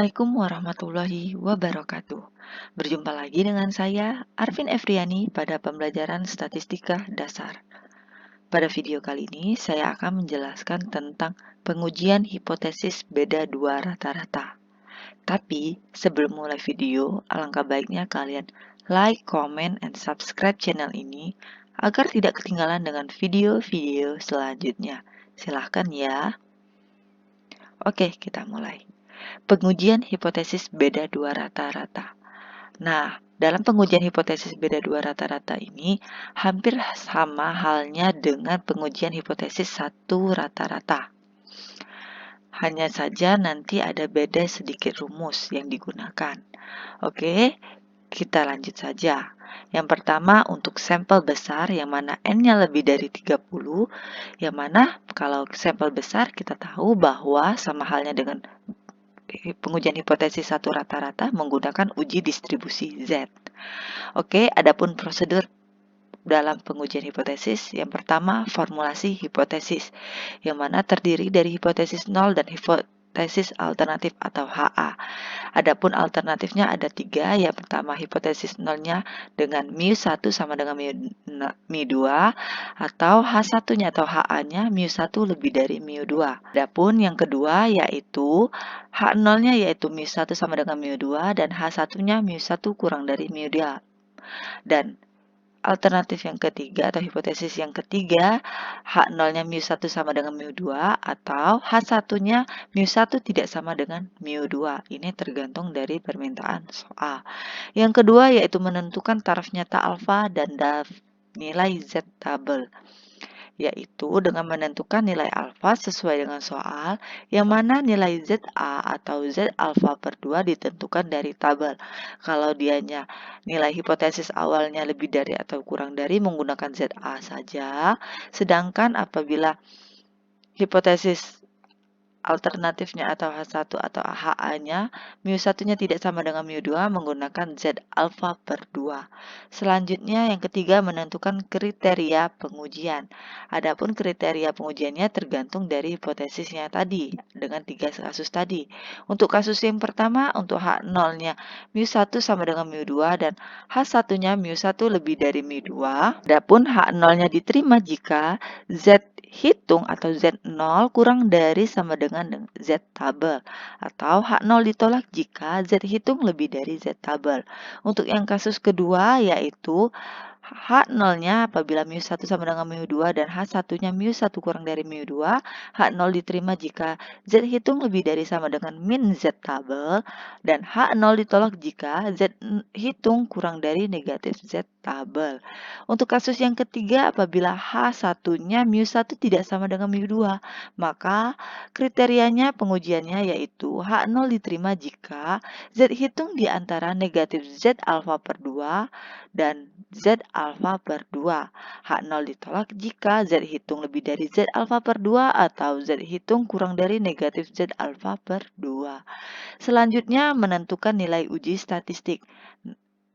Assalamualaikum warahmatullahi wabarakatuh. Berjumpa lagi dengan saya, Arvin Efriani, pada pembelajaran statistika dasar. Pada video kali ini, saya akan menjelaskan tentang pengujian hipotesis beda dua rata-rata. Tapi, sebelum mulai video, alangkah baiknya kalian like, comment, and subscribe channel ini agar tidak ketinggalan dengan video-video selanjutnya. Silahkan ya. Oke, kita mulai. Pengujian hipotesis beda dua rata-rata. Nah, dalam pengujian hipotesis beda dua rata-rata ini hampir sama halnya dengan pengujian hipotesis satu rata-rata. Hanya saja nanti ada beda sedikit rumus yang digunakan. Oke, kita lanjut saja. Yang pertama untuk sampel besar yang mana N-nya lebih dari 30, yang mana kalau sampel besar kita tahu bahwa sama halnya dengan pengujian hipotesis satu rata-rata menggunakan uji distribusi Z. Oke, adapun prosedur dalam pengujian hipotesis, yang pertama formulasi hipotesis, yang mana terdiri dari hipotesis 0 dan hipotesis alternatif atau HA. Adapun alternatifnya ada 3, yang pertama hipotesis 0-nya dengan μ1 sama dengan μ2, atau H1-nya atau HA-nya μ1 lebih dari μ2. Adapun yang kedua yaitu H0-nya yaitu μ1 sama dengan μ2 dan H1-nya μ1 kurang dari μ2. Dan alternatif yang ketiga atau hipotesis yang ketiga, H0-nya μ1 sama dengan μ2 atau H1-nya μ1 tidak sama dengan μ2. Ini tergantung dari permintaan soal. Yang kedua yaitu menentukan taraf nyata alfa dan nilai Z tabel, yaitu dengan menentukan nilai alfa sesuai dengan soal, yang mana nilai ZA atau Z alfa per 2 ditentukan dari tabel. Kalau dianya nilai hipotesis awalnya lebih dari atau kurang dari menggunakan ZA saja, sedangkan apabila hipotesis alternatifnya atau H1 atau HA-nya, μ1-nya tidak sama dengan μ2 menggunakan Z alfa per 2. Selanjutnya yang ketiga menentukan kriteria pengujian. Adapun kriteria pengujiannya tergantung dari hipotesisnya tadi dengan 3 kasus tadi. Untuk kasus yang pertama untuk H0-nya μ1 sama dengan μ2 dan H1-nya μ1 lebih dari μ2. Adapun H0-nya diterima jika Z hitung atau Z0 kurang dari sama dengan Z tabel, atau H0 ditolak jika Z hitung lebih dari Z tabel. Untuk yang kasus kedua yaitu H0-nya apabila μ1 sama dengan μ2 dan H1-nya μ1 kurang dari μ2, H0 diterima jika Z hitung lebih dari sama dengan min Z tabel, dan H0 ditolak jika Z hitung kurang dari negatif Z tabel. Untuk kasus yang ketiga, apabila H1-nya μ1 tidak sama dengan μ2, maka kriterianya pengujiannya yaitu H0 diterima jika Z hitung di antara negatif Z alfa per 2 dan Z alfa per 2. H0 ditolak jika Z hitung lebih dari Z alfa per 2 atau Z hitung kurang dari negatif Z alfa per 2. Selanjutnya menentukan nilai uji statistik.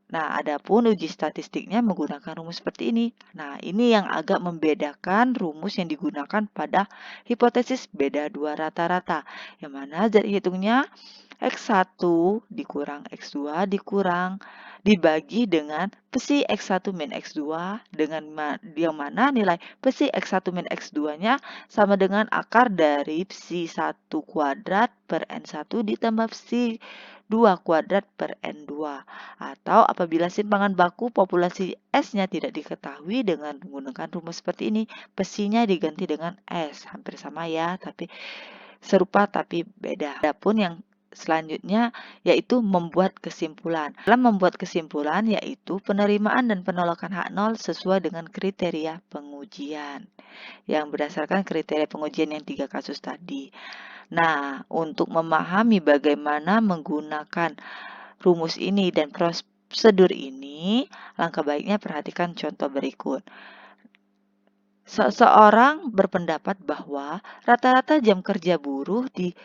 Nah, adapun uji statistiknya menggunakan rumus seperti ini. Nah, ini yang agak membedakan rumus yang digunakan pada hipotesis beda dua rata-rata, yang mana Z hitungnya X1 dikurang X2 dibagi dengan psi X1 min X2 dengan yang mana nilai psi X1 min X2-nya sama dengan akar dari psi 1 kuadrat per N1 ditambah psi 2 kuadrat per N2. Atau apabila simpangan baku populasi S-nya tidak diketahui dengan menggunakan rumus seperti ini, psi-nya diganti dengan S. Hampir sama ya, tapi serupa tapi beda. Adapun yang selanjutnya yaitu membuat kesimpulan. Dalam membuat kesimpulan yaitu penerimaan dan penolakan H0 sesuai dengan kriteria pengujian yang berdasarkan kriteria pengujian yang 3 kasus tadi. Nah, untuk memahami bagaimana menggunakan rumus ini dan prosedur ini, langkah baiknya perhatikan contoh berikut. Seseorang berpendapat bahwa rata-rata jam kerja buruh di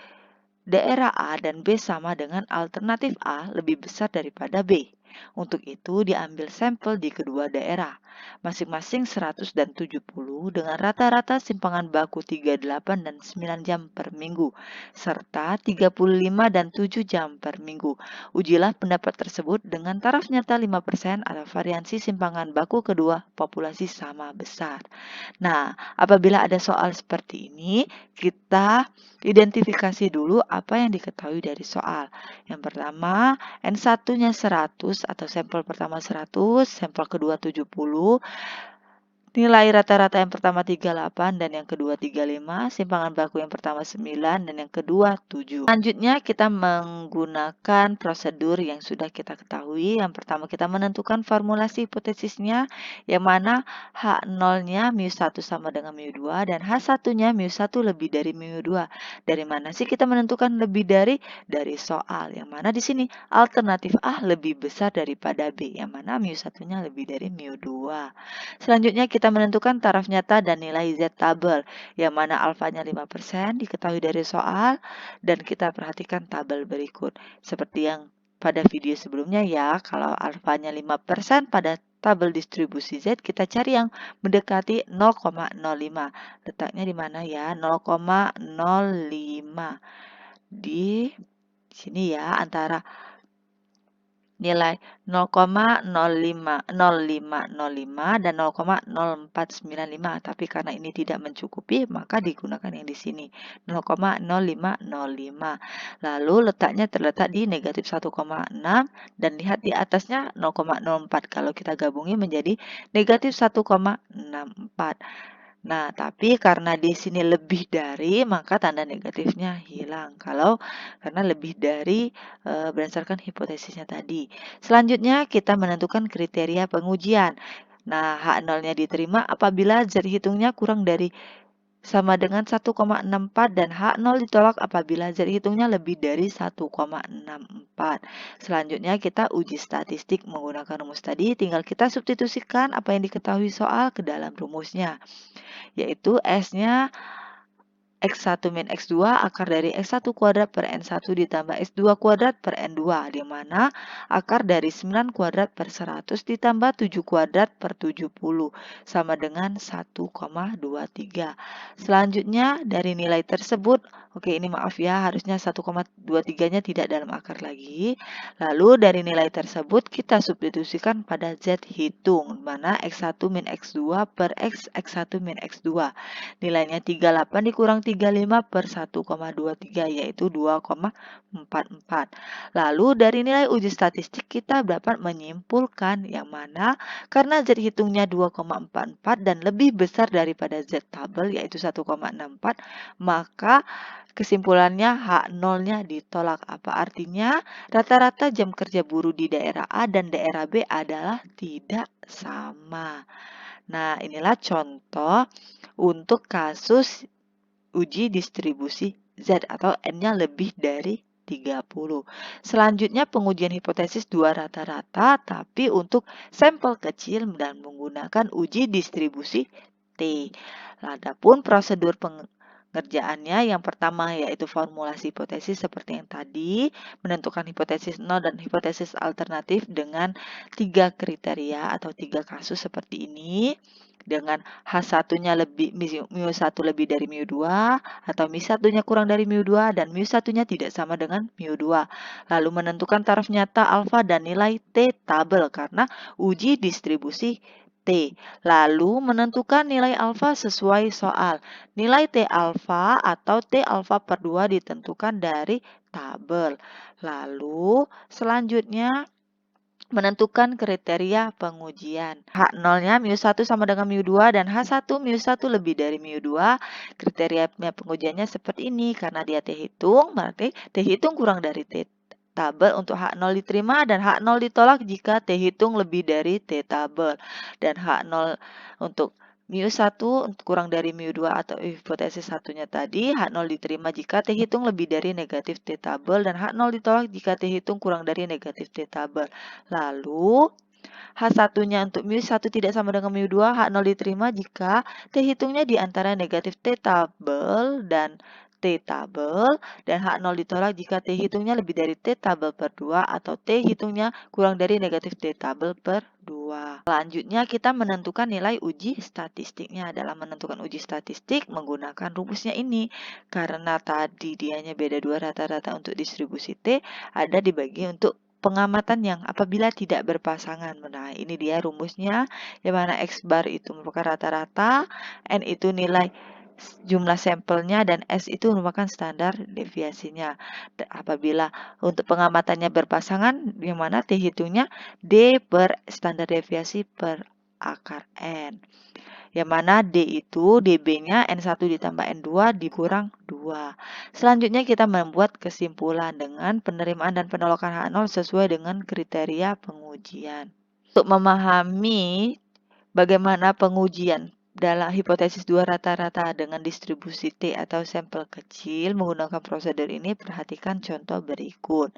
daerah A dan B sama dengan alternatif A lebih besar daripada B. Untuk itu diambil sampel di kedua daerah, masing-masing 100 dan 70 dengan rata-rata simpangan baku 38 dan 9 jam per minggu, serta 35 dan 7 jam per minggu. Ujilah pendapat tersebut dengan taraf nyata 5% atau variansi simpangan baku kedua populasi sama besar. Nah, apabila ada soal seperti ini, kita identifikasi dulu apa yang diketahui dari soal. Yang pertama, N1-nya 100 atau sampel pertama 100, sampel kedua 70, nilai rata-rata yang pertama 38 dan yang kedua 35, simpangan baku yang pertama 9 dan yang kedua 7. Selanjutnya kita menggunakan prosedur yang sudah kita ketahui. Yang pertama kita menentukan formulasi hipotesisnya, yang mana H0-nya μ1 sama dengan μ2 dan H1-nya μ1 lebih dari μ2. Dari mana sih kita menentukan lebih dari? Dari soal, yang mana di sini alternatif A lebih besar daripada B, yang mana μ1-nya lebih dari μ2. Selanjutnya kita menentukan taraf nyata dan nilai Z tabel, yang mana alfanya 5% diketahui dari soal, dan kita perhatikan tabel berikut. Seperti yang pada video sebelumnya ya, kalau alfanya 5% pada tabel distribusi Z, kita cari yang mendekati 0,05. Letaknya di mana ya? 0,05. Di sini ya, antara nilai 0,0505 dan 0,0495, tapi karena ini tidak mencukupi maka digunakan yang di sini 0,0505. Lalu letaknya terletak di negatif 1,6 dan lihat di atasnya 0,04. Kalau kita gabungi menjadi negatif 1,64. Nah, tapi karena di sini lebih dari, maka tanda negatifnya hilang. Karena lebih dari berdasarkan hipotesisnya tadi. Selanjutnya kita menentukan kriteria pengujian. Nah, H0-nya diterima apabila Z hitungnya kurang dari sama dengan 1,64 dan H0 ditolak apabila Z hitungnya lebih dari 1,64. Selanjutnya kita uji statistik menggunakan rumus tadi, tinggal kita substitusikan apa yang diketahui soal ke dalam rumusnya, yaitu S-nya X1 min X2 akar dari X1 kuadrat per N1 ditambah X2 kuadrat per N2, di mana akar dari 9 kuadrat per 100 ditambah 7 kuadrat per 70 sama dengan 1,23. Selanjutnya dari nilai tersebut, oke ini maaf ya, harusnya 1,23-nya tidak dalam akar lagi. Lalu dari nilai tersebut kita substitusikan pada Z hitung, di mana X1 min X2 per X1 min X2. Nilainya 38 dikurang 35 per 1,23 yaitu 2,44. Lalu dari nilai uji statistik kita dapat menyimpulkan yang mana karena Z hitungnya 2,44 dan lebih besar daripada Z tabel yaitu 1,64, maka kesimpulannya H0-nya ditolak. Apa artinya? Rata-rata jam kerja buruh di daerah A dan daerah B adalah tidak sama. Nah, inilah contoh untuk kasus uji distribusi Z atau N-nya lebih dari 30. Selanjutnya pengujian hipotesis dua rata-rata tapi untuk sampel kecil dan menggunakan uji distribusi T. Adapun prosedur pengerjaannya yang pertama yaitu formulasi hipotesis seperti yang tadi, menentukan hipotesis 0 dan hipotesis alternatif dengan 3 kriteria atau 3 kasus seperti ini. Dengan H1-nya lebih μ1 lebih dari μ2 atau μ1-nya kurang dari μ2 dan μ1-nya tidak sama dengan μ2. Lalu menentukan taraf nyata alfa dan nilai T tabel karena uji distribusi T. Lalu menentukan nilai alfa sesuai soal. Nilai T alfa atau T alfa per 2 ditentukan dari tabel. Lalu selanjutnya menentukan kriteria pengujian. H0-nya μ1 sama dengan μ2 dan H1 μ1 lebih dari μ2. Kriteria pengujiannya seperti ini. Karena dia T hitung, berarti T hitung kurang dari T tabel untuk H0 diterima dan H0 ditolak jika T hitung lebih dari T tabel. Dan H0 untuk μ1 kurang dari μ2 atau hipotesis satunya tadi, H0 diterima jika T hitung lebih dari negatif T tabel dan H0 ditolak jika T hitung kurang dari negatif T tabel. Lalu H1-nya untuk μ1 tidak sama dengan μ2, H0 diterima jika T hitungnya di antara negatif T tabel dan T tabel, dan H0 ditolak jika T hitungnya lebih dari T tabel per 2 atau T hitungnya kurang dari negatif T tabel per 2. Selanjutnya kita menentukan nilai uji statistiknya. Dalam menentukan uji statistik menggunakan rumusnya ini. Karena tadi dianya beda 2 rata-rata untuk distribusi T, ada dibagi untuk pengamatan yang apabila tidak berpasangan. Nah, ini dia rumusnya, di mana X bar itu merupakan rata-rata, N itu nilai jumlah sampelnya, dan S itu merupakan standar deviasinya. Apabila untuk pengamatannya berpasangan, yang mana T hitungnya D per standar deviasi per akar N. Yang mana D itu DB-nya N1 ditambah N2 dikurang 2. Selanjutnya kita membuat kesimpulan dengan penerimaan dan penolakan H0 sesuai dengan kriteria pengujian. Untuk memahami bagaimana pengujian dalam hipotesis 2 rata-rata dengan distribusi T atau sampel kecil menggunakan prosedur ini, perhatikan contoh berikut.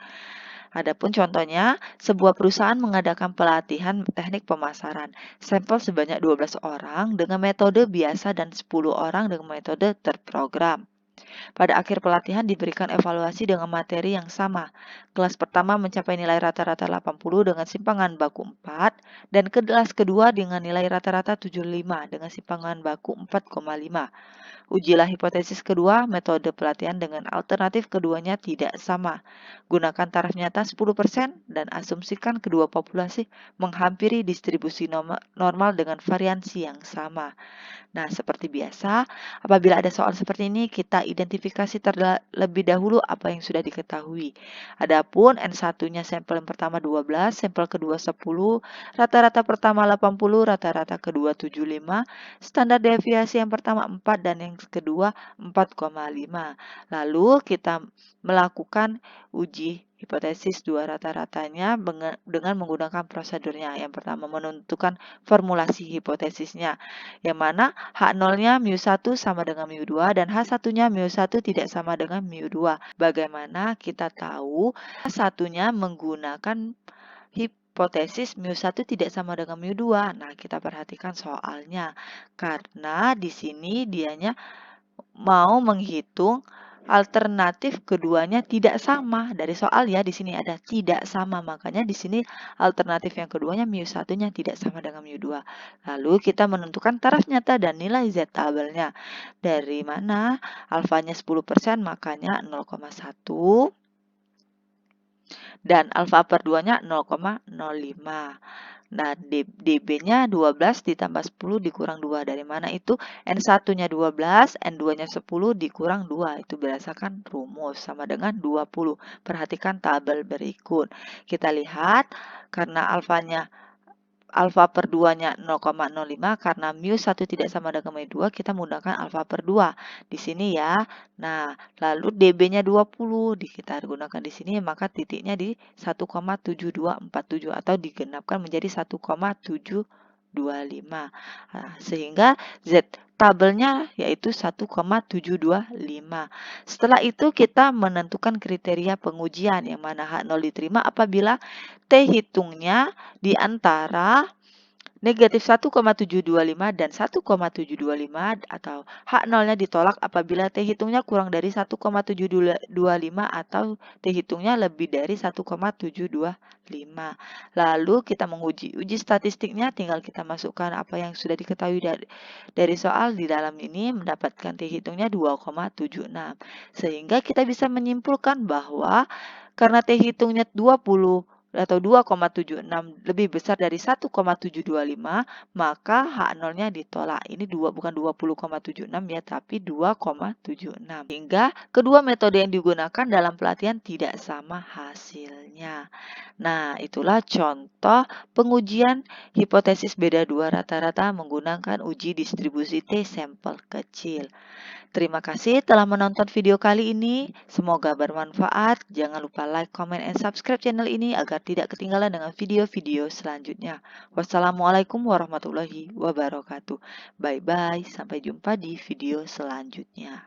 Adapun contohnya, sebuah perusahaan mengadakan pelatihan teknik pemasaran. Sampel sebanyak 12 orang dengan metode biasa dan 10 orang dengan metode terprogram. Pada akhir pelatihan diberikan evaluasi dengan materi yang sama. Kelas pertama mencapai nilai rata-rata 80 dengan simpangan baku 4, dan kelas kedua dengan nilai rata-rata 75 dengan simpangan baku 4,5. Ujilah hipotesis kedua, metode pelatihan dengan alternatif keduanya tidak sama. Gunakan taraf nyata 10% dan asumsikan kedua populasi menghampiri distribusi normal dengan variansi yang sama. Nah, seperti biasa, apabila ada soal seperti ini, kita identifikasi terlebih dahulu apa yang sudah diketahui. Adapun N1-nya sampel yang pertama 12, sampel kedua 10, rata-rata pertama 80, rata-rata kedua 75, standar deviasi yang pertama 4 dan yang kedua 4,5. Lalu kita melakukan uji hipotesis 2 rata-ratanya dengan menggunakan prosedurnya. Yang pertama menentukan formulasi hipotesisnya, yang mana H0-nya mu1 sama dengan mu2 dan H1-nya mu1 tidak sama dengan mu2. Bagaimana kita tahu H1-nya menggunakan hipotesis mu1 tidak sama dengan mu2? Nah, kita perhatikan soalnya. Karena di sini dianya mau menghitung alternatif keduanya tidak sama. Dari soal ya, di sini ada tidak sama, makanya di sini alternatif yang keduanya mu1-nya tidak sama dengan mu2. Lalu kita menentukan taraf nyata dan nilai Z tabelnya. Dari mana? Alfanya 10%, makanya 0,1 dan alfa per 2-nya 0,05. Nah, DB-nya 12 ditambah 10 dikurang 2. Dari mana itu? N1-nya 12, N2-nya 10 dikurang 2. Itu berdasarkan rumus, sama dengan 20. Perhatikan tabel berikut. Kita lihat, karena alfa per 2-nya 0,05, karena mu1 tidak sama dengan mu2, kita menggunakan alfa per 2 di sini ya. Nah, lalu DB-nya 20 kita gunakan di sini, maka titiknya di 1,7247 atau digenapkan menjadi 1,725. Nah, sehingga Z tabelnya yaitu 1,725. Setelah itu kita menentukan kriteria pengujian, yang mana H0 diterima apabila T hitungnya di antara negatif 1,725 dan 1,725, atau H0-nya ditolak apabila T hitungnya kurang dari 1,725 atau T hitungnya lebih dari 1,725. Lalu kita menguji uji statistiknya, tinggal kita masukkan apa yang sudah diketahui dari soal di dalam ini, mendapatkan T hitungnya 2,76. Sehingga kita bisa menyimpulkan bahwa karena T hitungnya 20 atau 2,76 lebih besar dari 1,725, maka H0-nya ditolak. Ini bukan 20,76 ya, tapi 2,76. Sehingga kedua metode yang digunakan dalam pelatihan tidak sama hasilnya. Nah, itulah contoh pengujian hipotesis beda 2 rata-rata menggunakan uji distribusi T sampel kecil. Terima kasih telah menonton video kali ini. Semoga bermanfaat. Jangan lupa like, comment, and subscribe channel ini agar tidak ketinggalan dengan video-video selanjutnya. Wassalamualaikum warahmatullahi wabarakatuh. Bye-bye. Sampai jumpa di video selanjutnya.